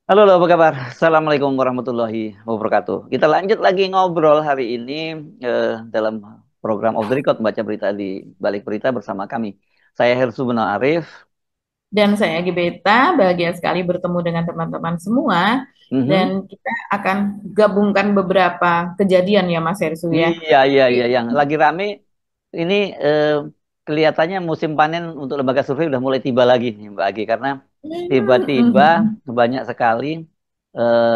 Halo, halo, apa kabar? Assalamualaikum warahmatullahi wabarakatuh. Kita lanjut lagi ngobrol hari ini dalam program Off the Record, baca berita di balik berita bersama kami. Saya Hersu Beno Arif. Dan saya Gebeta, bahagia sekali bertemu dengan teman-teman semua. Dan Mhm. kita akan gabungkan beberapa kejadian ya Mas Hersu ya. Iya, iya, iya, yang lagi rame ini kelihatannya musim panen untuk lembaga survei udah mulai tiba lagi nih, Mbak Agi, karena tiba-tiba banyak sekali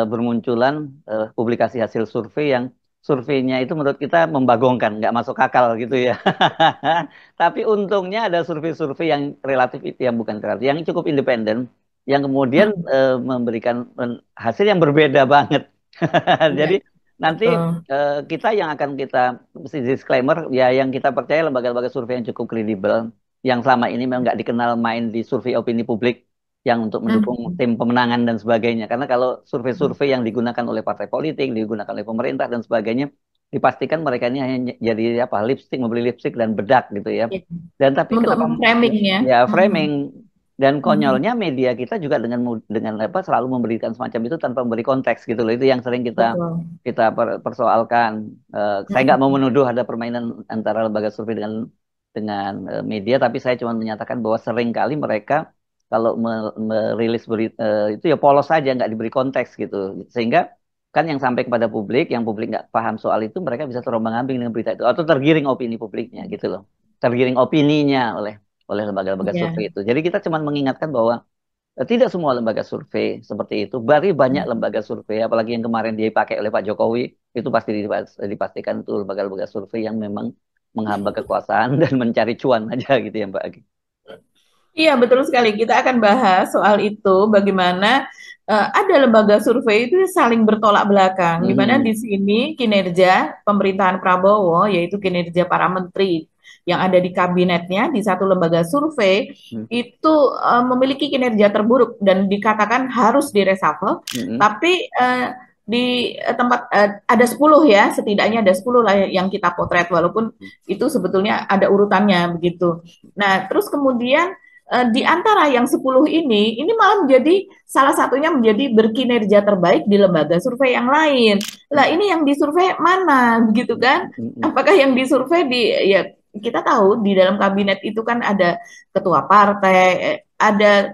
bermunculan publikasi hasil survei yang surveinya itu menurut kita membagongkan, nggak masuk akal gitu ya. Tapi untungnya ada survei-survei yang relatif yang bukan relatif, yang cukup independen, yang kemudian memberikan hasil yang berbeda banget. Iya, Jadi nanti betul. kita yang akan kita mesti disclaimer ya, yang kita percaya lembaga-lembaga survei yang cukup kredibel, yang selama ini memang nggak dikenal main di survei opini publik yang untuk mendukung Mhm. tim pemenangan dan sebagainya. Karena kalau survei-survei yang digunakan oleh partai politik, digunakan oleh pemerintah dan sebagainya, dipastikan mereka ini hanya jadi apa, lipstick, membeli lipstick dan bedak gitu ya. Iya. Dan tapi Untuk kenapa memframing ya. ya Mhm. framing, dan Mhm. konyolnya media kita juga dengan apa, selalu memberikan semacam itu tanpa memberi konteks gitu loh. Itu yang sering kita Betul. kita persoalkan. Saya nggak mau Mhm. menuduh ada permainan antara lembaga survei dengan media, tapi saya cuma menyatakan bahwa sering kali mereka kalau merilis berita itu ya polos saja, nggak diberi konteks gitu. Sehingga kan yang sampai kepada publik, yang publik nggak paham soal itu, mereka bisa terombang-ambing dengan berita itu atau tergiring opini publiknya gitu loh. Tergiring opininya oleh oleh lembaga-lembaga survei Iya. itu. Jadi kita cuma mengingatkan bahwa tidak semua lembaga survei seperti itu. Bari banyak lembaga survei, apalagi yang kemarin dipakai oleh Pak Jokowi, itu pasti dipastikan itu lembaga-lembaga survei yang memang menghamba kekuasaan dan mencari cuan aja gitu ya Mbak Agi. Iya, betul sekali. Kita akan bahas soal itu, bagaimana ada lembaga survei itu saling bertolak belakang, di mana di Mhm. sini kinerja pemerintahan Prabowo, yaitu kinerja para menteri yang ada di kabinetnya di satu lembaga survei, Mhm. itu memiliki kinerja terburuk dan dikatakan harus direshuffle, Mhm. tapi di tempat ada 10 ya, setidaknya ada 10 lah yang kita potret, walaupun itu sebetulnya ada urutannya begitu. Nah, terus kemudian di antara yang 10 ini malah menjadi salah satunya menjadi berkinerja terbaik di lembaga survei yang lain. Lah ini yang disurvei mana begitu kan? Mhm. Apakah yang disurvei di ya kita tahu di dalam kabinet itu kan ada ketua partai, ada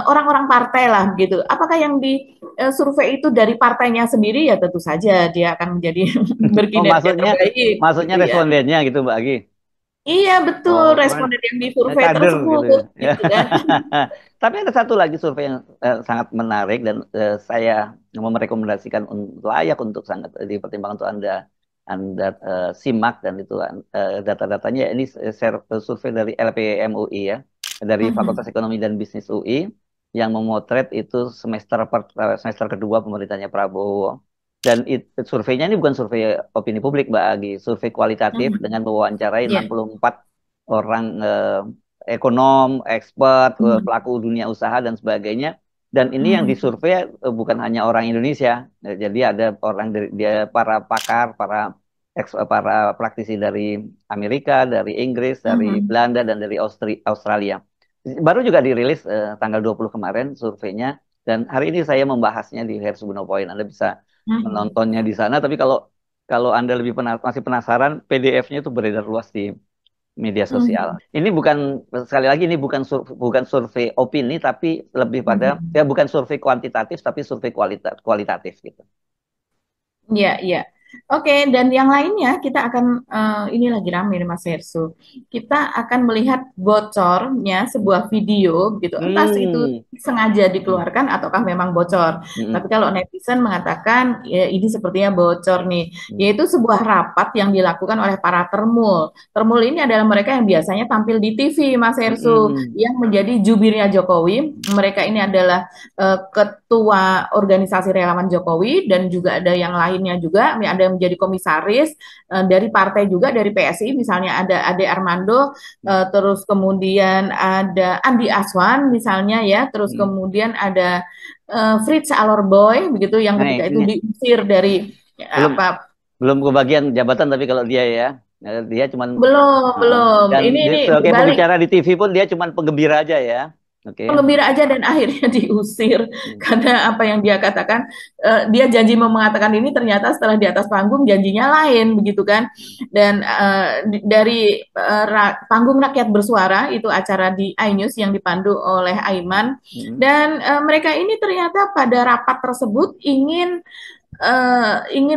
orang-orang partai lah begitu. Apakah yang disurvei itu dari partainya sendiri ya tentu saja dia akan menjadi Oh, berkinerja maksudnya terbaik maksudnya gitu ya. respondennya gitu Mbak Agi. Iya betul Oh, responden yang disurvei kader gitu tersebut ya. gitu kan. Tapi ada satu lagi survei yang sangat menarik dan saya mau merekomendasikan layak untuk sangat dipertimbangkan untuk Anda simak, dan itu data-datanya ini survei dari LPMUI ya, dari Fakultas Mhm. Ekonomi dan Bisnis UI, yang memotret itu semester kedua pemerintahnya Prabowo. Dan surveinya ini bukan survei opini publik, Mbak Agi, survei kualitatif Mhm. dengan mewawancarai Iya. 64 orang ekonom, expert, Mhm. pelaku dunia usaha dan sebagainya. Dan ini yang Mhm. disurvei bukan hanya orang Indonesia. Jadi ada orang dari dia, para pakar, para praktisi dari Amerika, dari Inggris, dari Mhm. Belanda, dan dari Australia. Baru juga dirilis tanggal 20 kemarin surveinya, dan hari ini saya membahasnya di Hersuguno Point. Anda bisa Mhm. menontonnya di sana, tapi kalau kalau Anda lebih masih penasaran, PDF-nya itu beredar luas di media sosial. Mhm. Ini bukan, sekali lagi, ini bukan survei opini, tapi lebih pada ya, Mhm. bukan survei kuantitatif tapi survei kualitatif gitu. Iya, iya. Oke, dan yang lainnya kita akan ini lagi rame nih Mas Hersu. Kita akan melihat bocornya sebuah video gitu. Entah itu Hmm. sengaja dikeluarkan ataukah memang bocor. Hmm. Tapi kalau netizen mengatakan ya, ini sepertinya bocor nih, Hmm. yaitu sebuah rapat yang dilakukan oleh para termul. Termul ini adalah mereka yang biasanya tampil di TV, Mas Hersu, Hmm. yang menjadi jubirnya Jokowi. Mereka ini adalah ketua organisasi relawan Jokowi dan juga ada yang lainnya juga, ada yang menjadi komisaris dari partai juga dari PSI, misalnya ada Ade Armando, terus kemudian ada Andi Aswan misalnya ya, terus Hmm. kemudian ada Fritz Alorboy begitu yang Nah, ketika itu ini diusir dari belum apa belum kebagian jabatan, tapi kalau dia ya, dia cuman belum belum dan ini dia sebagai berbalik. pembicara di TV pun dia cuman penggembira aja ya. Oke. penggembira aja dan akhirnya diusir Hmm. karena apa yang dia katakan, dia janji mau mengatakan ini, ternyata setelah di atas panggung janjinya lain begitu kan. Dan dari panggung rakyat bersuara itu acara di iNews yang dipandu oleh Aiman, Hmm. dan mereka ini ternyata pada rapat tersebut ingin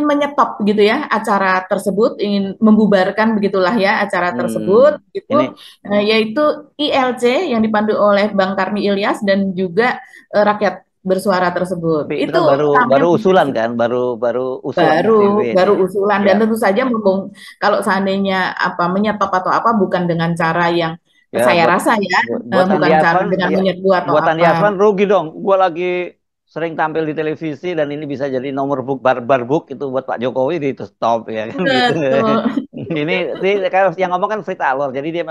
menyetop gitu ya acara tersebut, ingin membubarkan begitulah ya acara tersebut Hmm. gitu, Ini yaitu ILC yang dipandu oleh Bang Karni Ilyas dan juga rakyat bersuara tersebut. tapi itu Itu kan baru ramai baru usulan sih. kan, baru baru usulan baru PBB ini baru ya. usulan, Ya, dan tentu saja kalau seandainya apa menyetop atau apa bukan dengan cara yang ya saya buat rasa ya, buat Andi bukan cara Aswan dengan ya, menyerbu atau buat Andi apa. Aswan rugi dong. Gua lagi sering tampil di televisi dan ini bisa jadi nomor book bar book itu buat Pak Jokowi di itu stop ya kan gitu. Betul. Ini sih kalau yang ngomong kan Frita Alor, jadi dia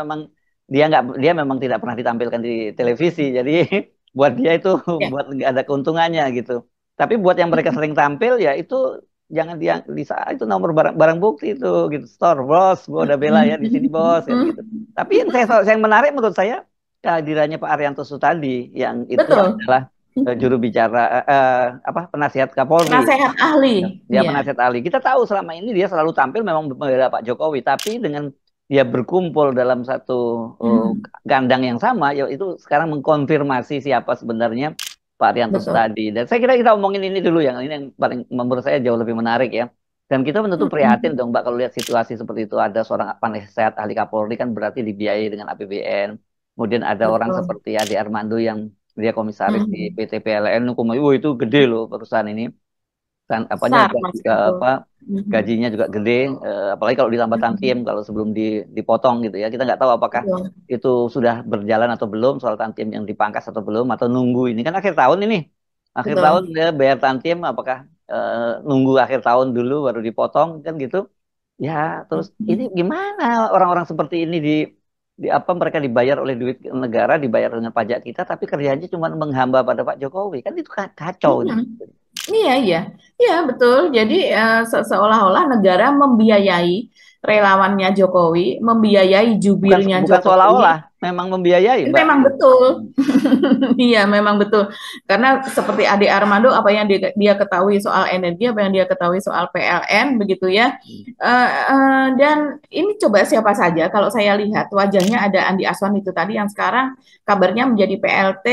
memang tidak pernah ditampilkan di televisi, jadi buat dia itu Ya. buat nggak ada keuntungannya gitu. Tapi buat yang mereka sering tampil ya itu jangan dia bisa itu nomor barang barang bukti itu gitu. Store bos, gua udah bela ya di sini bos kan gitu. Tapi yang menarik menurut saya kehadirannya Pak Arianto Sutadi yang itu Betul. adalah juru bicara apa penasihat Kapolri. Penasehat ahli, Ya, dia iya. penasihat ahli. Kita tahu selama ini dia selalu tampil memang membela Pak Jokowi, tapi dengan dia berkumpul dalam satu uh, Hmm, kandang yang sama, ya itu sekarang mengkonfirmasi siapa sebenarnya Pak Arianto betul. Sutadi. Dan saya kira kita omongin ini dulu yang ini yang paling menurut saya jauh lebih menarik ya. Dan kita tentu prihatin Hmm, dong Mbak kalau lihat situasi seperti itu ada seorang penasehat ahli Kapolri kan berarti dibiayai dengan APBN. Kemudian ada orang betul. seperti Ade Armando yang dia komisaris di Hmm, PT PLN, wah itu gede loh perusahaan ini kan apanya besar, Mas, betul. apa Hmm, gajinya juga gede apalagi kalau ditambah tantiem hmm, kalau sebelum dipotong gitu ya kita nggak tahu apakah betul. itu sudah berjalan atau belum soal tantiem yang dipangkas atau belum atau nunggu ini kan akhir tahun ini akhir tahun Betul. ya bayar tantiem apakah nunggu akhir tahun dulu baru dipotong kan gitu ya terus ini Hmm. gimana orang-orang seperti ini di apa mereka dibayar oleh duit negara dibayar dengan pajak kita tapi kerjanya cuma menghamba pada Pak Jokowi kan itu kacau itu. Hmm. Iya, iya, iya, betul. Jadi seolah-olah negara membiayai relawannya Jokowi, membiayai Bukan jubirnya bukan Jokowi. seolah-olah, memang membiayai, Mbak. Memang betul. Iya, memang betul. Karena seperti Ade Armando, apa yang dia ketahui soal energi, apa yang dia ketahui soal PLN, begitu ya. Dan ini coba siapa saja, kalau saya lihat wajahnya ada Andi Aswan itu tadi yang sekarang kabarnya menjadi PLT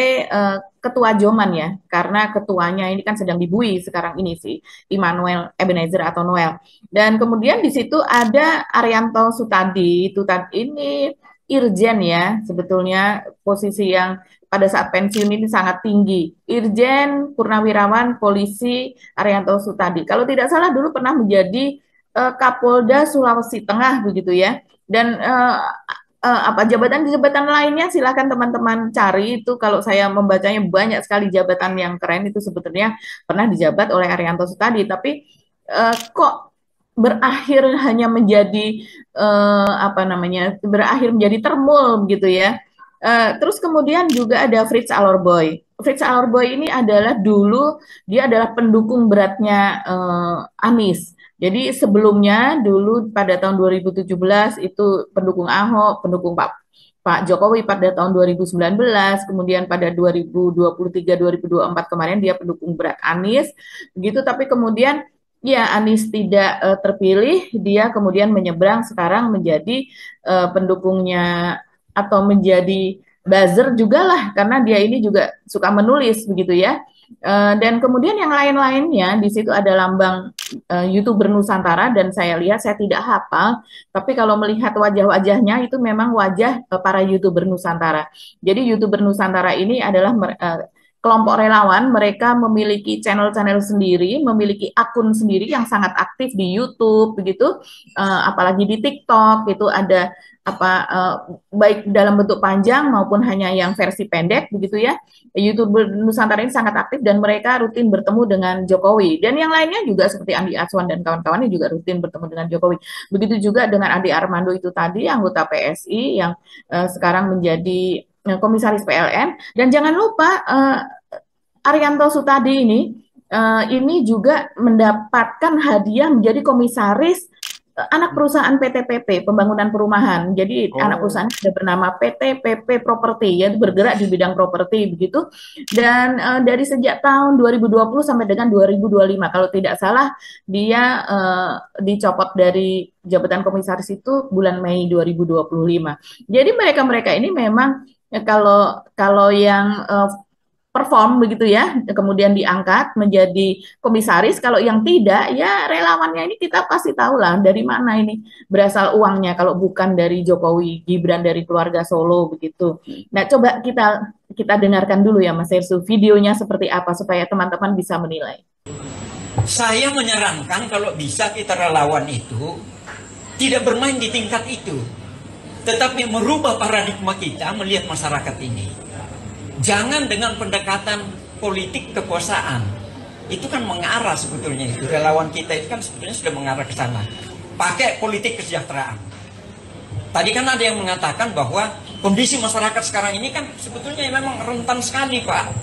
Ketua Joman ya, karena ketuanya ini kan sedang dibui sekarang ini sih, Immanuel Ebenezer atau Noel. Dan kemudian di situ ada Arianto Sutadi, itu tadi ini Irjen ya, sebetulnya posisi yang pada saat pensiun ini sangat tinggi. Irjen Purnawirawan Polisi Arianto Sutadi. Kalau tidak salah dulu pernah menjadi Kapolda Sulawesi Tengah begitu ya. Dan apa jabatan-jabatan lainnya silakan teman-teman cari itu, kalau saya membacanya banyak sekali jabatan yang keren itu sebetulnya pernah dijabat oleh Arianto Sutadi, tapi kok berakhir hanya menjadi apa namanya, berakhir menjadi termul gitu ya. Terus kemudian juga ada Fritz Alorboy. Fritz Alorboy ini adalah dulu dia adalah pendukung beratnya Anies. Jadi sebelumnya dulu pada tahun 2017 itu pendukung Ahok, pendukung Pak Jokowi pada tahun 2019, kemudian pada 2023-2024 kemarin dia pendukung berat Anies, begitu. Tapi kemudian ya Anies tidak terpilih, dia kemudian menyeberang sekarang menjadi pendukungnya atau menjadi buzzer juga lah, karena dia ini juga suka menulis begitu ya. Dan kemudian yang lain-lainnya di situ ada lambang YouTuber Nusantara, dan saya lihat saya tidak hafal, tapi kalau melihat wajah-wajahnya itu memang wajah para YouTuber Nusantara. Jadi YouTuber Nusantara ini adalah kelompok relawan, mereka memiliki channel-channel sendiri, memiliki akun sendiri yang sangat aktif di YouTube begitu, apalagi di TikTok itu ada apa baik dalam bentuk panjang maupun hanya yang versi pendek begitu ya. YouTuber Nusantara ini sangat aktif dan mereka rutin bertemu dengan Jokowi, dan yang lainnya juga seperti Andi Aswan dan kawan-kawannya juga rutin bertemu dengan Jokowi. Begitu juga dengan Ade Armando itu tadi anggota PSI yang sekarang menjadi komisaris PLN. Dan jangan lupa Arianto Sutadi ini juga mendapatkan hadiah menjadi komisaris anak perusahaan PT PP Pembangunan Perumahan. Jadi anak Oh. perusahaan sudah bernama PT PP Properti, yaitu bergerak di bidang properti begitu. Dan dari sejak tahun 2020 sampai dengan 2025, kalau tidak salah dia dicopot dari jabatan komisaris itu bulan Mei 2025. Jadi mereka-mereka ini memang kalau kalau yang perform begitu ya, kemudian diangkat menjadi komisaris. Kalau yang tidak, ya relawannya ini kita pasti tahu lah dari mana ini berasal uangnya. Kalau bukan dari Jokowi, Gibran dari keluarga Solo begitu. Nah, coba kita dengarkan dulu ya Mas Hersu, videonya seperti apa supaya teman-teman bisa menilai. Saya menyarankan kalau bisa kita relawan itu tidak bermain di tingkat itu, tetapi merubah paradigma kita melihat masyarakat ini. Jangan dengan pendekatan politik kekuasaan. Itu kan mengarah sebetulnya itu. Relawan kita itu kan sebetulnya sudah mengarah ke sana. Pakai politik kesejahteraan. Tadi kan ada yang mengatakan bahwa kondisi masyarakat sekarang ini kan sebetulnya memang rentan sekali, Pak.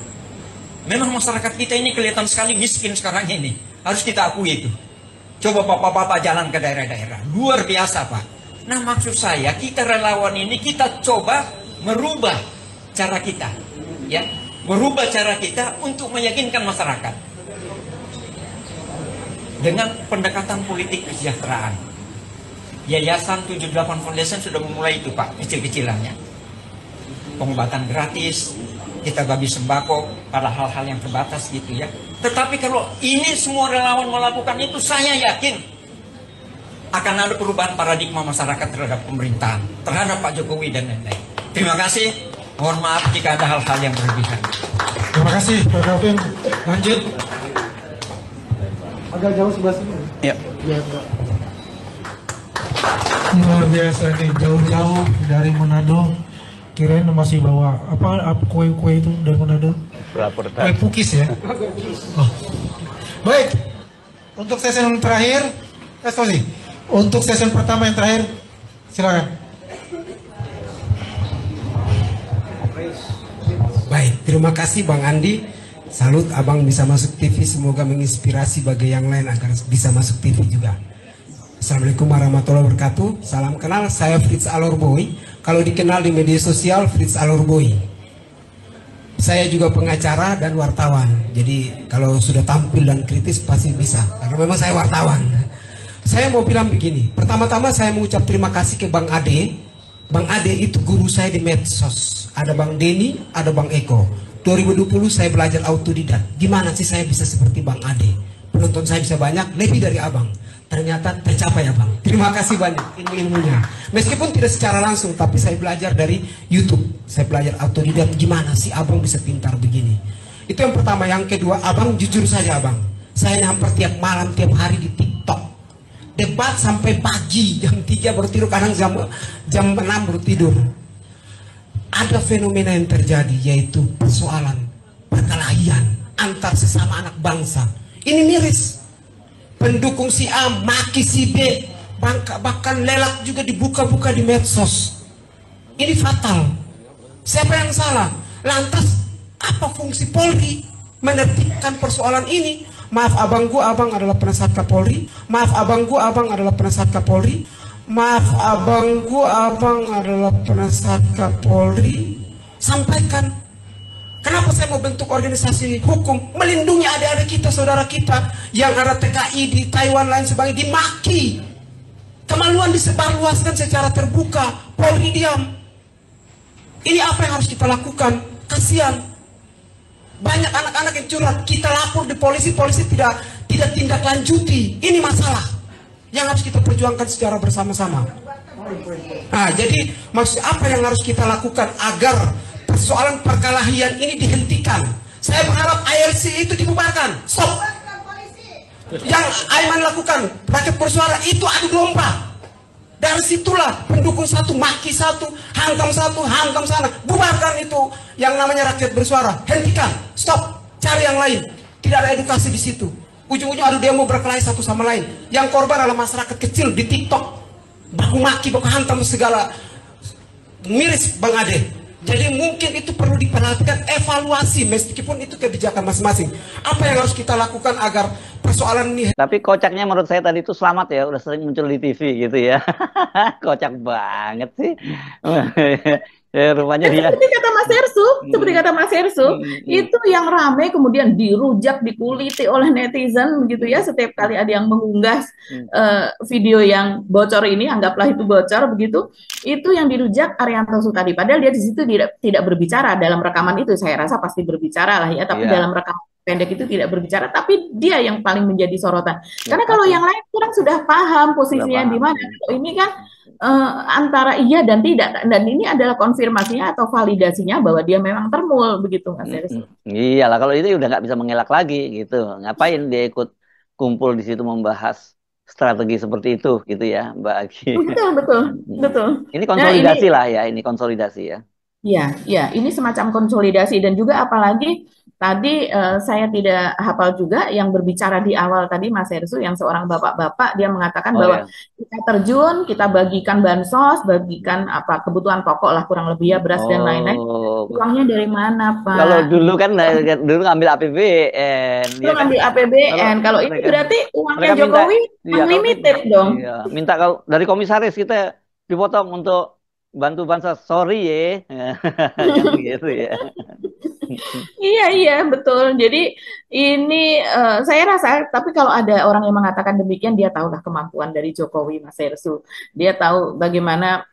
Memang masyarakat kita ini kelihatan sekali miskin sekarang ini. Harus kita akui itu. Coba bapak-bapak jalan ke daerah-daerah. Luar biasa, Pak. Nah, maksud saya kita relawan ini kita coba merubah cara kita. Ya, merubah cara kita untuk meyakinkan masyarakat dengan pendekatan politik kesejahteraan. Yayasan 78 Foundation sudah memulai itu, Pak, kecil-kecilannya. Pengobatan gratis, kita bagi sembako pada hal-hal yang terbatas gitu ya. Tetapi kalau ini semua relawan melakukan itu, saya yakin akan ada perubahan paradigma masyarakat terhadap pemerintahan, terhadap Pak Jokowi dan lain-lain. Terima kasih. Mohon maaf jika ada hal-hal yang berlebihan. Terima kasih Pak Calvin. Lanjut. Agak jauh sebelah sini. Ya. Ya, Pak. Luar biasa nih, jauh-jauh dari Manado. Kirain masih bawa apa kue-kue itu dari Manado? Kue pukis ya. Oh. Baik. Untuk sesi yang terakhir, untuk sesi pertama yang terakhir, silakan. Baik, terima kasih Bang Andi. Salut Abang bisa masuk TV, semoga menginspirasi bagi yang lain agar bisa masuk TV juga. Assalamualaikum warahmatullahi wabarakatuh. Salam kenal, saya Fritz Alorboy. Kalau dikenal di media sosial, Fritz Alorboy. Saya juga pengacara dan wartawan. Jadi kalau sudah tampil dan kritis pasti bisa, karena memang saya wartawan. Saya mau bilang begini, pertama-tama saya mengucap terima kasih ke Bang Ade. Bang Ade itu guru saya di medsos. Ada Bang Denny, ada Bang Eko. 2020 saya belajar autodidak. Gimana sih saya bisa seperti Bang Ade? Penonton saya bisa banyak, lebih dari Abang. Ternyata tercapai ya Bang. Terima kasih banyak ilmu-ilmunya. Meskipun tidak secara langsung, tapi saya belajar dari YouTube. Saya belajar autodidak. Gimana sih Abang bisa pintar begini? Itu yang pertama. Yang kedua, Abang jujur saja Abang. Saya nyamper tiap malam, tiap hari di TikTok. Debat sampai pagi, jam 3 baru tidur, kadang jam 6 baru tidur. Ada fenomena yang terjadi, yaitu persoalan perkelahian antar sesama anak bangsa. Ini miris. Pendukung si A maki si B, bahkan lelak juga dibuka-buka di medsos. Ini fatal. Siapa yang salah? Lantas apa fungsi Polri menertibkan persoalan ini? Maaf abangku, abang adalah penasihat Kapolri. Maaf abangku, abang adalah penasihat Kapolri. Maaf abangku, abang adalah penasihat Kapolri. Sampaikan. Kenapa saya mau bentuk organisasi hukum? Melindungi adik-adik kita, saudara kita yang ada TKI di Taiwan lain sebagainya, dimaki. Kemaluan disebarluaskan secara terbuka. Polri diam. Ini apa yang harus kita lakukan? Kasihan. Banyak anak-anak yang curhat, kita lapor di polisi, polisi tidak tindak lanjuti. Ini masalah yang harus kita perjuangkan secara bersama-sama. Nah, jadi maksud apa yang harus kita lakukan agar persoalan perkelahian ini dihentikan? Saya berharap ARC itu dibubarkan. Stop. Yang Aiman lakukan, rakyat bersuara itu adu domba. Dari situlah pendukung satu maki satu, hantam sana. Bubarkan itu yang namanya rakyat bersuara. Hentikan, stop, cari yang lain. Tidak ada edukasi di situ. Ujung-ujung adu demo berkelahi satu sama lain. Yang korban adalah masyarakat kecil di TikTok. Baku maki, baku hantam segala. Miris Bang Ade. Jadi mungkin itu perlu diperhatikan, evaluasi meskipun itu kebijakan masing-masing. Apa yang harus kita lakukan agar persoalan ini. Tapi kocaknya menurut saya tadi itu Selamat ya, udah sering muncul di TV gitu ya. Kocak banget sih. Ya, rupanya dia. Seperti kata Mas Hersu, seperti kata Mas Hersu, itu yang rame kemudian dirujak, dikuliti oleh netizen begitu ya. Setiap kali ada yang mengunggah video yang bocor ini, anggaplah itu bocor begitu, itu yang dirujak Arianto Sutadi. Padahal dia di situ tidak berbicara dalam rekaman itu. Saya rasa pasti berbicara lah ya, tapi dalam rekaman pendek itu tidak berbicara, tapi dia yang paling menjadi sorotan. Karena kalau yang lain kurang sudah paham posisinya di mana. Kalau ini kan antara iya dan tidak, dan ini adalah konfirmasinya atau validasinya bahwa dia memang termul begitu, Mas Hersu. Iyalah, kalau itu udah nggak bisa mengelak lagi gitu. Ngapain dia ikut kumpul di situ membahas strategi seperti itu gitu ya, Mbak Agi. Betul. Ini konsolidasi lah ya, ini konsolidasi ya. Ya, ini semacam konsolidasi, dan juga apalagi tadi saya tidak hafal juga yang berbicara di awal tadi Mas Hersu, yang seorang bapak-bapak, dia mengatakan bahwa kita terjun, kita bagikan bansos, bagikan apa kebutuhan pokok lah kurang lebih ya, beras dan lain-lain. Uangnya dari mana, Pak? Kalau dulu kan dulu ngambil APBN. Dulu ngambil APBN. Kalau ini berarti uangnya Jokowi unlimited dong. Iya, minta kalau dari komisaris kita dipotong untuk bantu bansos, sorry ya. Gitu ya. Iya betul. Jadi ini saya rasa, tapi kalau ada orang yang mengatakan demikian, dia tahulah kemampuan dari Jokowi, Mas Hersu. Dia tahu bagaimana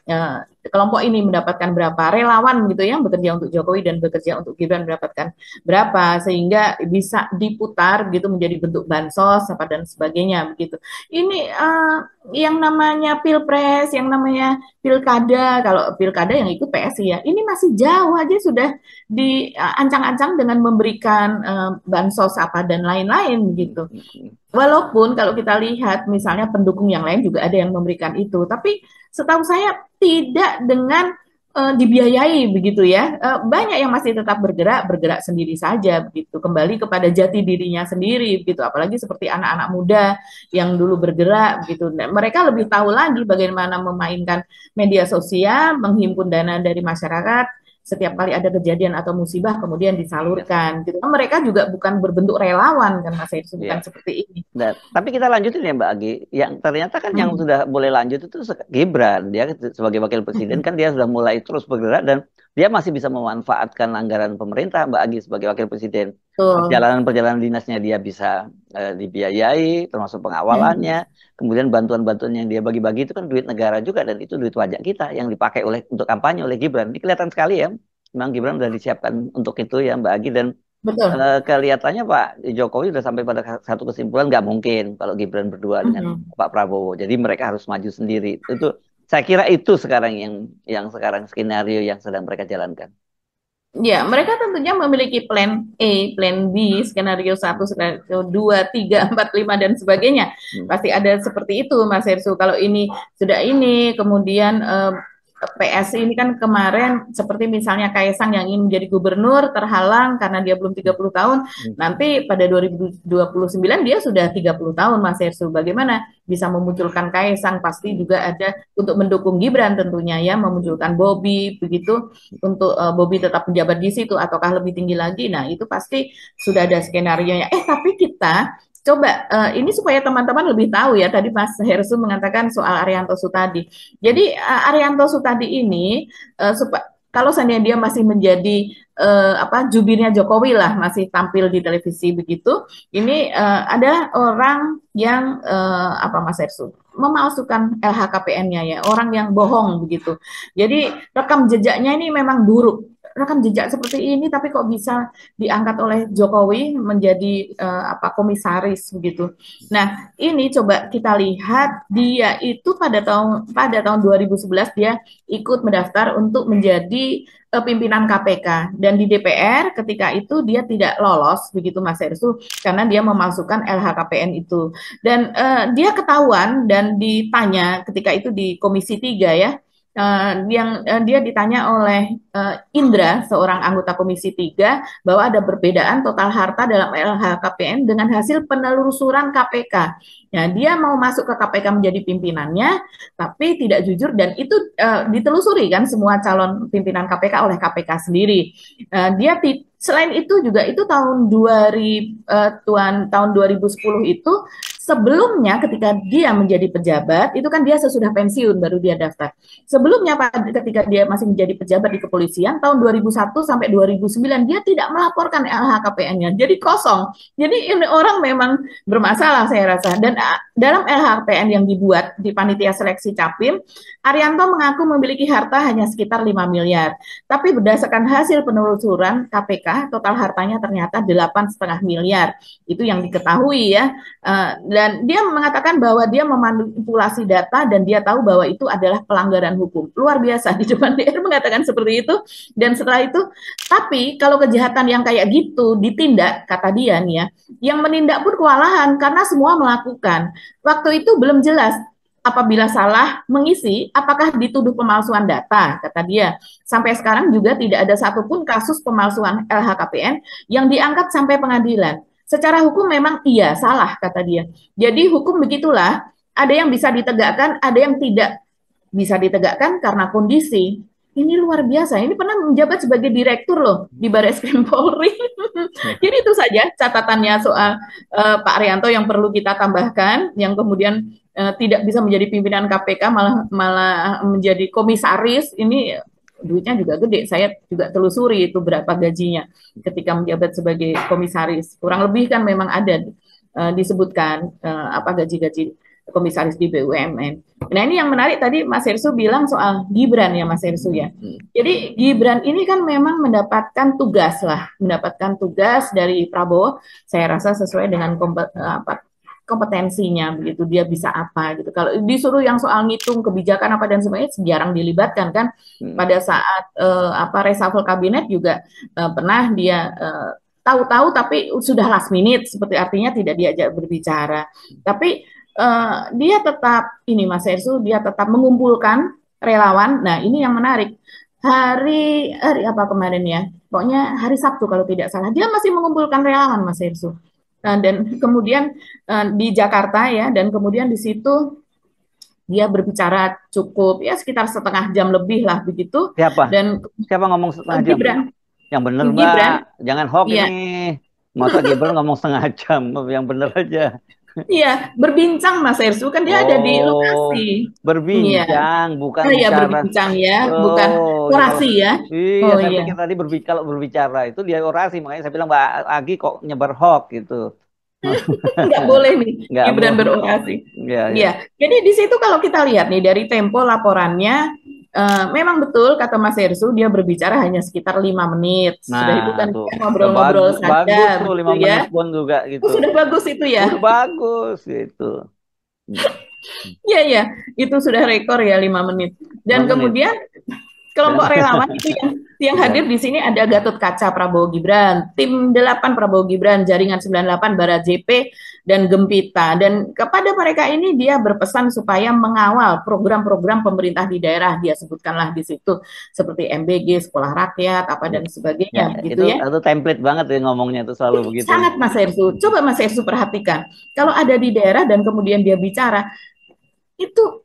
kelompok ini mendapatkan berapa relawan gitu ya, bekerja untuk Jokowi dan bekerja untuk Gibran mendapatkan berapa, sehingga bisa diputar gitu menjadi bentuk bansos apa dan sebagainya begitu. Ini yang namanya pilpres, yang namanya pilkada, kalau pilkada yang ikut PSI ya, ini masih jauh aja sudah diancang-ancang dengan memberikan bansos apa dan lain-lain gitu. Walaupun kalau kita lihat misalnya pendukung yang lain juga ada yang memberikan itu, tapi setahu saya tidak dengan dibiayai begitu ya. Banyak yang masih tetap bergerak sendiri saja begitu, kembali kepada jati dirinya sendiri begitu. Apalagi seperti anak-anak muda yang dulu bergerak begitu. Nah, mereka lebih tahu lagi bagaimana memainkan media sosial, menghimpun dana dari masyarakat. Setiap kali ada kejadian atau musibah kemudian disalurkan gitu. Mereka juga bukan berbentuk relawan kan Mas Hersu, bukan seperti ini. Nah, tapi kita lanjutin ya Mbak Agi. Yang ternyata kan yang sudah boleh lanjut itu Gibran. Dia sebagai wakil presiden kan dia sudah mulai terus bergerak dan dia masih bisa memanfaatkan anggaran pemerintah Mbak Agi sebagai wakil presiden. Perjalanan dinasnya dia bisa dibiayai, termasuk pengawalannya. Kemudian bantuan-bantuan yang dia bagi-bagi itu kan duit negara juga, dan itu duit pajak kita yang dipakai untuk kampanye oleh Gibran. Ini kelihatan sekali ya, memang Gibran sudah disiapkan untuk itu ya Mbak Agi, dan kelihatannya Pak Jokowi sudah sampai pada satu kesimpulan, nggak mungkin kalau Gibran berdua dengan Pak Prabowo. Jadi mereka harus maju sendiri. Itu saya kira itu sekarang yang sekarang skenario yang sedang mereka jalankan. Ya, mereka tentunya memiliki plan A, plan B, skenario 1, skenario 2, 3, 4, 5, dan sebagainya. Pasti ada seperti itu, Mas Hersu. Kalau ini sudah ini, kemudian PSI ini kan kemarin seperti misalnya Kaisang yang ingin menjadi gubernur terhalang karena dia belum 30 tahun. Nanti pada 2029 dia sudah 30 tahun, Mas Hersu. Bagaimana bisa memunculkan Kaisang? Pasti juga ada untuk mendukung Gibran tentunya ya, memunculkan Bobi begitu, untuk Bobi tetap menjabat di situ ataukah lebih tinggi lagi. Nah, itu pasti sudah ada skenario-nya. Tapi kita coba ini supaya teman-teman lebih tahu ya, tadi Mas Hersu mengatakan soal Arianto Sutadi. Jadi Arianto Sutadi ini kalau seandainya dia masih menjadi jubirnya Jokowi lah, masih tampil di televisi begitu, ini ada orang yang Mas Hersu memalsukan LHKPN-nya ya, orang yang bohong begitu. Jadi rekam jejaknya ini memang buruk. Rekam jejak seperti ini tapi kok bisa diangkat oleh Jokowi menjadi komisaris begitu. Nah, ini coba kita lihat, dia itu pada tahun 2011 dia ikut mendaftar untuk menjadi pimpinan KPK, dan di DPR ketika itu dia tidak lolos begitu Mas Hersu karena dia memasukkan LHKPN itu. Dan dia ketahuan dan ditanya ketika itu di Komisi 3 ya. Dia ditanya oleh Indra, seorang anggota Komisi 3, bahwa ada perbedaan total harta dalam LHKPN dengan hasil penelusuran KPK. Nah, dia mau masuk ke KPK menjadi pimpinannya, tapi tidak jujur, dan itu ditelusuri kan semua calon pimpinan KPK oleh KPK sendiri. Dia Selain itu juga itu tahun 2010 itu sebelumnya ketika dia menjadi pejabat itu kan dia sesudah pensiun baru dia daftar. Sebelumnya ketika dia masih menjadi pejabat di kepolisian tahun 2001 sampai 2009 dia tidak melaporkan LHKPN-nya. Jadi kosong. Jadi ini orang memang bermasalah saya rasa. Dan dalam LHKPN yang dibuat di panitia seleksi Capim, Arianto mengaku memiliki harta hanya sekitar 5 miliar. Tapi berdasarkan hasil penelusuran KPK, total hartanya ternyata 8,5 miliar. Itu yang diketahui ya. Dan dia mengatakan bahwa dia memanipulasi data dan dia tahu bahwa itu adalah pelanggaran hukum. Luar biasa di depan DR mengatakan seperti itu. Dan setelah itu, tapi kalau kejahatan yang kayak gitu ditindak, kata dia nih ya, yang menindak pun kewalahan karena semua melakukan. Waktu itu belum jelas apabila salah mengisi, apakah dituduh pemalsuan data, kata dia. Sampai sekarang juga tidak ada satupun kasus pemalsuan LHKPN yang diangkat sampai pengadilan. Secara hukum memang iya, salah, kata dia. Jadi hukum begitulah, ada yang bisa ditegakkan, ada yang tidak bisa ditegakkan karena kondisi. Ini luar biasa, ini pernah menjabat sebagai direktur loh di Barreskrim Polri. Jadi itu saja catatannya soal Pak Arianto yang perlu kita tambahkan, yang kemudian tidak bisa menjadi pimpinan KPK malah menjadi komisaris. Ini duitnya juga gede. Saya juga telusuri itu berapa gajinya ketika menjabat sebagai komisaris. Kurang lebih kan memang ada disebutkan apa gaji-gaji komisaris di BUMN. Nah ini yang menarik tadi Mas Hersu bilang soal Gibran ya Mas Hersu ya. Jadi Gibran ini kan memang mendapatkan tugas dari Prabowo. Saya rasa sesuai dengan kompetensinya begitu, dia bisa apa gitu. Kalau disuruh yang soal ngitung kebijakan apa dan sebagainya jarang dilibatkan kan. Pada saat reshuffle kabinet juga pernah dia tahu-tahu tapi sudah last minute, seperti artinya tidak diajak berbicara. Tapi dia tetap ini Mas Hersu, dia tetap mengumpulkan relawan. Nah ini yang menarik. Hari apa kemarin ya? Pokoknya hari Sabtu kalau tidak salah, dia masih mengumpulkan relawan Mas Hersu. Dan kemudian di Jakarta ya, dan kemudian di situ dia berbicara cukup ya sekitar setengah jam lebih lah begitu. Siapa ngomong setengah jam? Gibran. Yang bener Mbak, jangan hoax ini. Masa Gibran ngomong setengah jam, yang bener aja. Iya, berbincang Mas Hersu kan dia ada di lokasi. Berbincang, bukan bicara. Berbincang ya, bukan orasi ya. Iya, saya pikir tadi kalau berbicara itu dia orasi, makanya saya bilang Mbak Agi kok nyebar hoax gitu. Nggak boleh nih Gibran berorasi. Iya. Jadi di situ kalau kita lihat nih dari tempo laporannya, memang betul kata Mas Hersu dia berbicara hanya sekitar 5 menit. Sudah itu kan ngobrol-ngobrol saja. Bagus tuh 5 menit pun juga gitu. Sudah bagus itu ya. Sudah bagus gitu. Iya, itu sudah rekor ya 5 menit. Dan kemudian kelompok relawan itu yang hadir di sini ada Gatot Kaca Prabowo Gibran, tim 8 Prabowo Gibran, Jaringan 98 Barat JP dan Gempita. Dan kepada mereka ini dia berpesan supaya mengawal program-program pemerintah di daerah. Dia sebutkanlah di situ seperti MBG, Sekolah Rakyat, apa dan sebagainya gitu ya. Itu template banget ya ngomongnya itu selalu begitu. Sangat Mas Hersu. Coba Mas Hersu perhatikan. Kalau ada di daerah dan kemudian dia bicara itu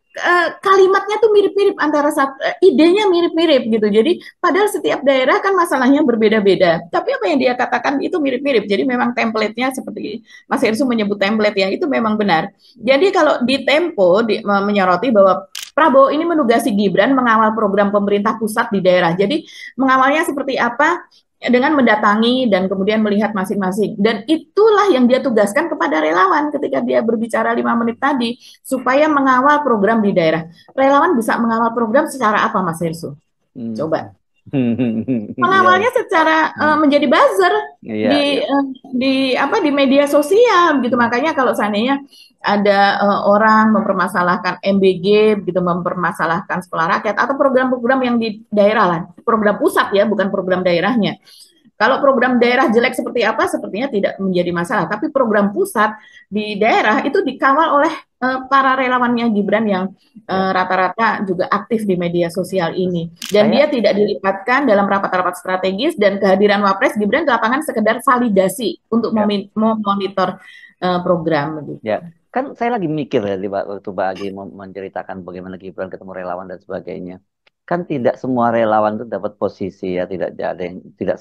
kalimatnya tuh mirip-mirip antara idenya mirip-mirip gitu. Jadi padahal setiap daerah kan masalahnya berbeda-beda. Tapi apa yang dia katakan itu mirip-mirip. Jadi memang template-nya seperti Mas Hersu menyebut template yang itu memang benar. Jadi kalau di Tempo menyoroti bahwa Prabowo ini menugasi Gibran mengawal program pemerintah pusat di daerah. Jadi mengawalnya seperti apa? Dengan mendatangi dan kemudian melihat masing-masing. Dan itulah yang dia tugaskan kepada relawan ketika dia berbicara 5 menit tadi, supaya mengawal program di daerah. Relawan bisa mengawal program secara apa, Mas Hersu? Coba. Mengawalnya secara menjadi buzzer di media sosial gitu. Makanya kalau seandainya ada orang mempermasalahkan MBG gitu, mempermasalahkan Sekolah Rakyat atau program-program yang di daerah lah, program pusat ya, bukan program daerahnya. Kalau program daerah jelek seperti apa, sepertinya tidak menjadi masalah. Tapi program pusat di daerah itu dikawal oleh para relawannya Gibran yang rata-rata juga aktif di media sosial ini. Dan dia tidak dilibatkan dalam rapat-rapat strategis, dan kehadiran Wapres Gibran di lapangan sekedar validasi untuk memonitor program. Gitu. Ya, kan saya lagi mikir ya waktu Mbak Agi menceritakan bagaimana Gibran ketemu relawan dan sebagainya. kan tidak semua relawan itu dapat posisi ya, tidak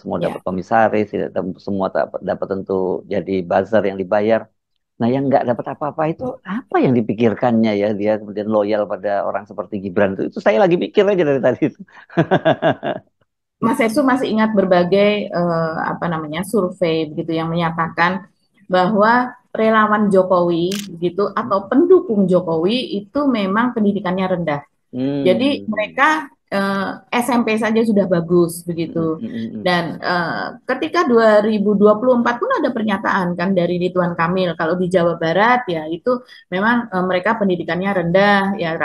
semua Ya. dapat komisaris, tidak semua dapat tentu jadi buzzer yang dibayar. Nah, yang nggak dapat apa-apa itu apa yang dipikirkannya ya, dia kemudian loyal pada orang seperti Gibran itu saya lagi pikir aja dari tadi itu. Mas Esu masih ingat berbagai apa namanya survei begitu yang menyatakan bahwa relawan Jokowi gitu atau pendukung Jokowi itu memang pendidikannya rendah. Jadi mereka SMP saja sudah bagus begitu. Dan ketika 2024 pun ada pernyataan kan dari Ridwan Kamil kalau di Jawa Barat ya itu memang mereka pendidikannya rendah ya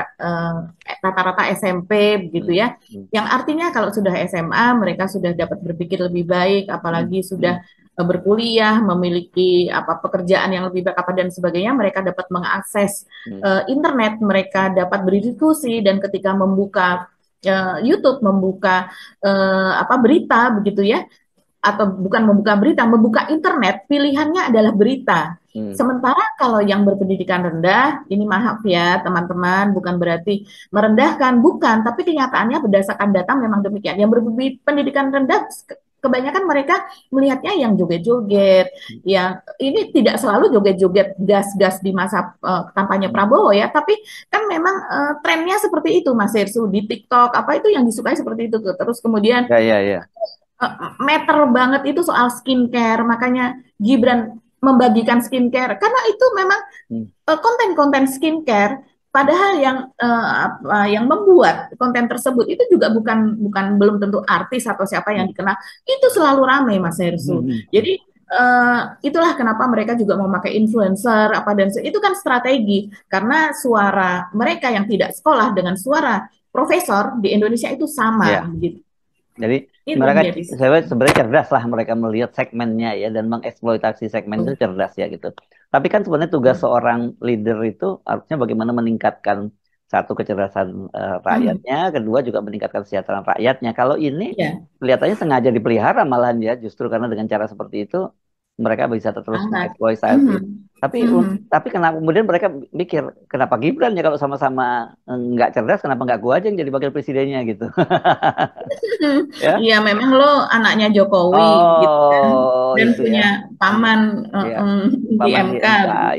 rata-rata SMP begitu ya. Yang artinya kalau sudah SMA mereka sudah dapat berpikir lebih baik apalagi sudah berkuliah, memiliki apa pekerjaan yang lebih baik apa dan sebagainya, mereka dapat mengakses internet, mereka dapat berdiskusi dan ketika membuka YouTube, membuka apa berita begitu ya, atau bukan membuka berita, membuka internet, pilihannya adalah berita. Sementara kalau yang berpendidikan rendah, ini maaf ya teman-teman, bukan berarti merendahkan, bukan, tapi kenyataannya berdasarkan data memang demikian. Yang berpendidikan rendah kebanyakan mereka melihatnya yang joget-joget, yang ini tidak selalu joget-joget gas-gas di masa kampanye Prabowo ya, tapi kan memang trennya seperti itu Mas Hersu di TikTok apa itu yang disukai seperti itu tuh. Terus kemudian meter banget itu soal skincare, makanya Gibran membagikan skincare karena itu memang konten-konten skincare. Padahal yang membuat konten tersebut itu juga bukan belum tentu artis atau siapa yang dikenal, itu selalu ramai Mas Hersu. Jadi itulah kenapa mereka juga mau pakai influencer apa dan itu kan strategi karena suara mereka yang tidak sekolah dengan suara profesor di Indonesia itu sama gitu. Jadi mereka sebenarnya cerdas lah mereka melihat segmennya ya dan mengeksploitasi segmen itu cerdas ya gitu. Tapi kan sebenarnya tugas seorang leader itu harusnya bagaimana meningkatkan satu kecerdasan rakyatnya, kedua juga meningkatkan kesejahteraan rakyatnya. Kalau ini kelihatannya sengaja dipelihara malahan ya, justru karena dengan cara seperti itu mereka bisa terus mengeksploitasi. Tapi kenapa kemudian mereka mikir kenapa Gibran ya kalau sama-sama nggak cerdas, kenapa nggak gua aja yang jadi wakil presidennya gitu? Iya memang lo anaknya Jokowi gitu kan dan punya paman di MK.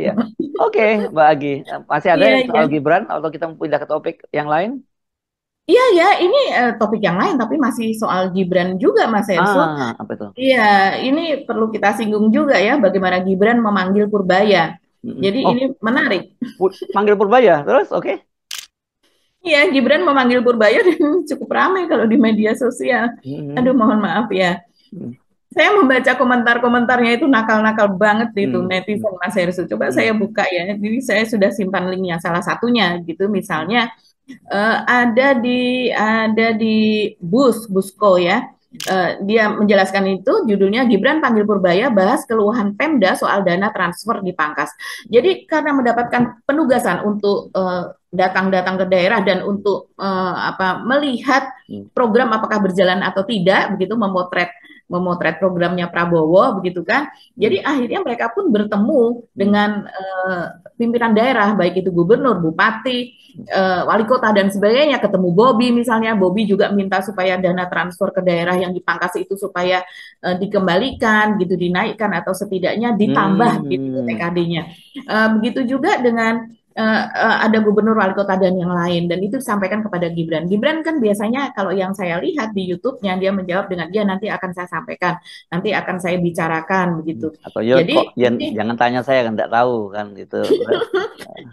Ya. Oke, Mbak Agi, masih ada soal Gibran atau kita pindah ke topik yang lain? Iya ya, ini topik yang lain tapi masih soal Gibran juga Mas Hersu. Apa itu? Iya, ini perlu kita singgung juga ya bagaimana Gibran memanggil Purbaya. Jadi ini menarik. Manggil Purbaya, terus oke? Iya, Gibran memanggil Purbaya dan cukup ramai kalau di media sosial. Aduh, mohon maaf ya. Saya membaca komentar-komentarnya itu nakal-nakal banget itu netizen Mas Hersu. Coba saya buka ya. Jadi saya sudah simpan linknya salah satunya gitu misalnya. Ada di Busko ya. Dia menjelaskan itu judulnya Gibran panggil Purbaya bahas keluhan Pemda soal dana transfer dipangkas. Jadi karena mendapatkan penugasan untuk datang-datang ke daerah dan untuk melihat program apakah berjalan atau tidak begitu memotret programnya Prabowo begitu kan. Jadi akhirnya mereka pun bertemu dengan pimpinan daerah baik itu gubernur, bupati, wali kota dan sebagainya, ketemu Bobi misalnya. Bobi juga minta supaya dana transfer ke daerah yang dipangkas itu supaya dikembalikan gitu, dinaikkan atau setidaknya ditambah gitu TKD-nya. Begitu juga dengan ada gubernur, wali kota dan yang lain, dan itu disampaikan kepada Gibran. Gibran kan biasanya kalau yang saya lihat di YouTube-nya dia menjawab dengan dia nanti akan saya sampaikan, nanti akan saya bicarakan begitu. Atau jadi jangan tanya saya kan tidak tahu kan gitu.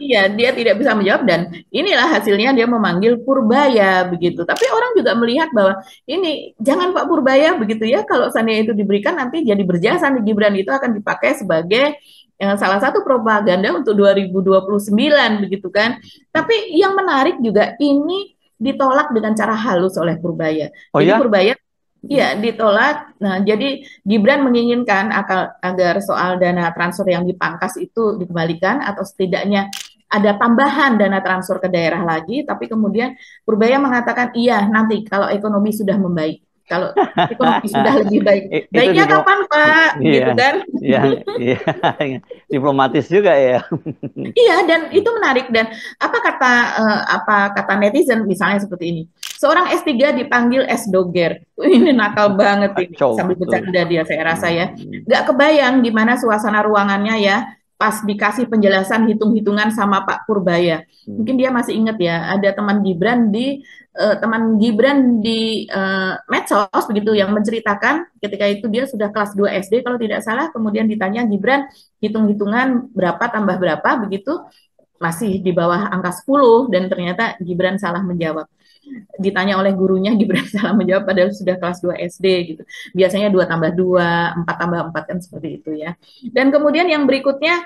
Iya, dia tidak bisa menjawab dan inilah hasilnya dia memanggil Purbaya begitu. Tapi orang juga melihat bahwa ini jangan Pak Purbaya begitu ya, kalau seandainya itu diberikan nanti jadi berjasa nih Gibran itu akan dipakai sebagai salah satu propaganda untuk 2029 begitu kan. Tapi yang menarik juga ini ditolak dengan cara halus oleh Purbaya. Jadi Purbaya ditolak. Nah, jadi Gibran menginginkan agar soal dana transfer yang dipangkas itu dikembalikan atau setidaknya ada tambahan dana transfer ke daerah lagi, tapi kemudian Purbaya mengatakan iya nanti kalau ekonomi sudah membaik. Kalau ekonomi sudah lebih baik. Baiknya kapan Pak? Gitu kan? Iya. Diplomatis juga ya. Iya, dan itu menarik. Dan apa kata netizen misalnya seperti ini. Seorang S3 dipanggil S-Doger. Ini nakal banget ini. Kacau Sambil betul. bercanda dia, saya rasa ya. Nggak kebayang gimana suasana ruangannya ya, pas dikasih penjelasan hitung-hitungan sama Pak Purbaya. Mungkin dia masih ingat ya, ada teman Gibran di medsos begitu yang menceritakan ketika itu dia sudah kelas 2 SD kalau tidak salah, kemudian ditanya Gibran hitung-hitungan berapa tambah berapa begitu, masih di bawah angka 10 dan ternyata Gibran salah menjawab. Ditanya oleh gurunya, Gibran salah menjawab padahal sudah kelas 2 SD gitu. Biasanya 2 tambah 2, 4 tambah 4 kan seperti itu ya. Dan kemudian yang berikutnya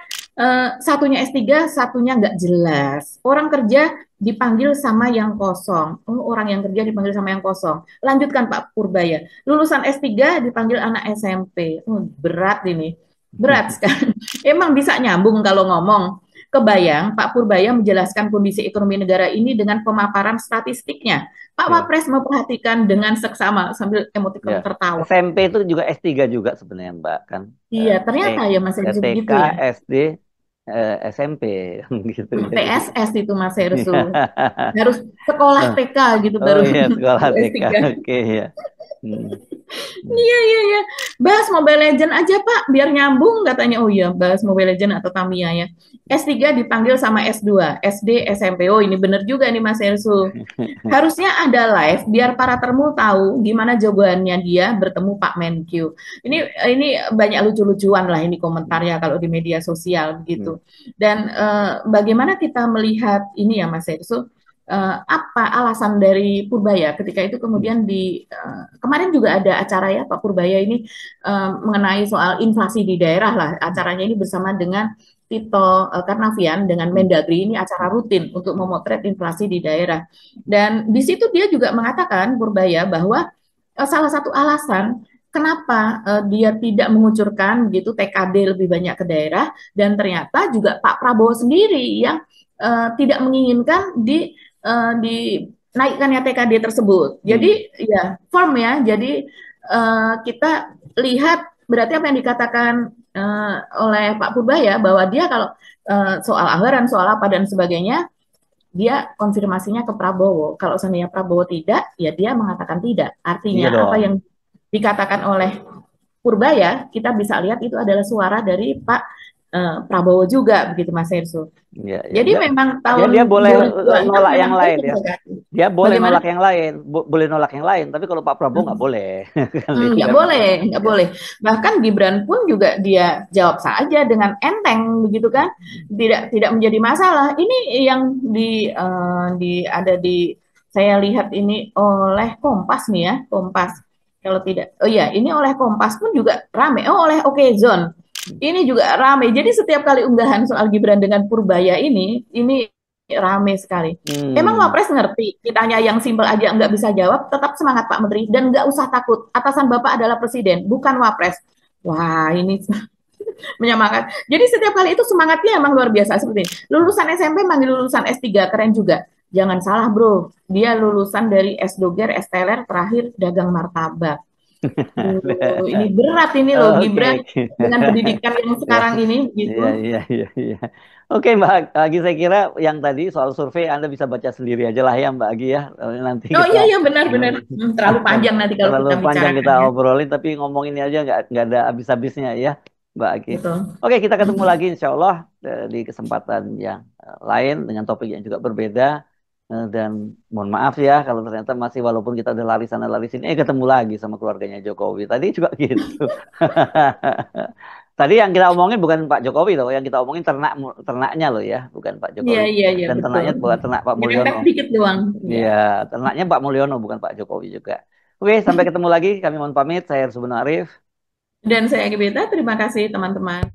satunya S3, satunya nggak jelas. Orang kerja dipanggil sama yang kosong. Oh, orang yang kerja dipanggil sama yang kosong. Lanjutkan Pak Purbaya. Lulusan S3 dipanggil anak SMP. Oh, berat ini. Berat sekali. Emang bisa nyambung kalau ngomong. Kebayang Pak Purbaya menjelaskan kondisi ekonomi negara ini dengan pemaparan statistiknya. Pak Wapres memperhatikan dengan seksama sambil emotikon tertawa. SMP itu juga S3 juga sebenarnya Mbak kan. Iya, ternyata ya Mas Ersu TK, begitu ya. SD, SMP gitu. TSS itu Mas Ersu. Harus sekolah TK gitu baru. Oh iya, sekolah TK. S3. Oke ya. Iya. Bahas Mobile Legend aja Pak, biar nyambung katanya. Oh iya, bahas Mobile Legend atau Tamiya ya. S3 dipanggil sama S2, SD, SMP. Oh ini bener juga nih Mas Ersu. Harusnya ada live biar para termu tahu gimana jawabannya dia bertemu Pak Menkyu. Ini banyak lucu-lucuan lah ini komentarnya kalau di media sosial gitu. Dan bagaimana kita melihat ini ya Mas Ersu? Apa alasan dari Purbaya ketika itu kemudian kemarin juga ada acara ya Pak Purbaya ini mengenai soal inflasi di daerah lah, acaranya ini bersama dengan Tito Karnavian dengan Mendagri, ini acara rutin untuk memotret inflasi di daerah, dan di situ dia juga mengatakan Purbaya bahwa salah satu alasan kenapa dia tidak mengucurkan begitu TKD lebih banyak ke daerah, dan ternyata juga Pak Prabowo sendiri yang tidak menginginkan dinaikkannya TKD tersebut. Jadi ya firm ya. Jadi kita lihat berarti apa yang dikatakan oleh Pak Purbaya bahwa dia kalau soal anggaran, soal apa dan sebagainya, dia konfirmasinya ke Prabowo. Kalau seandainya Prabowo tidak, ya dia mengatakan tidak. Artinya apa yang dikatakan oleh Purbaya, kita bisa lihat itu adalah suara dari Pak Prabowo juga begitu Mas Ersu. Jadi memang tahun dia boleh nolak yang memang lain ya. Dia boleh nolak yang lain, boleh nolak yang lain, tapi kalau Pak Prabowo nggak boleh. Nggak boleh. Bahkan Gibran pun juga dia jawab saja dengan enteng begitu kan, tidak menjadi masalah. Ini yang ada di saya lihat ini oleh Kompas nih ya, Kompas. Kalau tidak, oh ya ini oleh Kompas pun juga rame. Oh oleh Okezone. Ini juga rame. Jadi setiap kali unggahan soal Gibran dengan Purbaya ini rame sekali. Emang Wapres ngerti? Ditanya yang simpel aja nggak bisa jawab, tetap semangat Pak Menteri dan nggak usah takut. Atasan Bapak adalah Presiden, bukan Wapres. Wah ini menyamakan. Jadi setiap kali itu semangatnya emang luar biasa seperti ini. Lulusan SMP manggil lulusan S3 keren juga. Jangan salah bro, dia lulusan dari S-Doger, S-Teler, terakhir dagang martabak. Ini berat ini loh Gibran dengan pendidikan yang sekarang ini gitu. Iya. Oke Mbak Agi, saya kira yang tadi soal survei Anda bisa baca sendiri aja lah ya Mbak Agi ya. Nanti iya benar. Terlalu panjang nanti kalau terlalu kita panjang kita ya. obrolin, tapi ngomong ini aja nggak ada habis-habisnya ya Mbak Agi. Betul. Oke, kita ketemu lagi insya Allah di kesempatan yang lain dengan topik yang juga berbeda. Dan mohon maaf ya kalau ternyata masih walaupun kita udah lari sana lari sini ketemu lagi sama keluarganya Jokowi tadi juga gitu. Tadi yang kita omongin bukan Pak Jokowi loh, yang kita omongin ternaknya loh ya, bukan Pak Jokowi. Iya, dan betul. ternaknya bukan ternak Pak Mulyono. Dikit doang. Iya, ternaknya Pak Mulyono bukan Pak Jokowi juga. Oke, sampai ketemu lagi. Kami mohon pamit. Saya Arsu Arif. Dan saya Gebeta. Terima kasih teman-teman.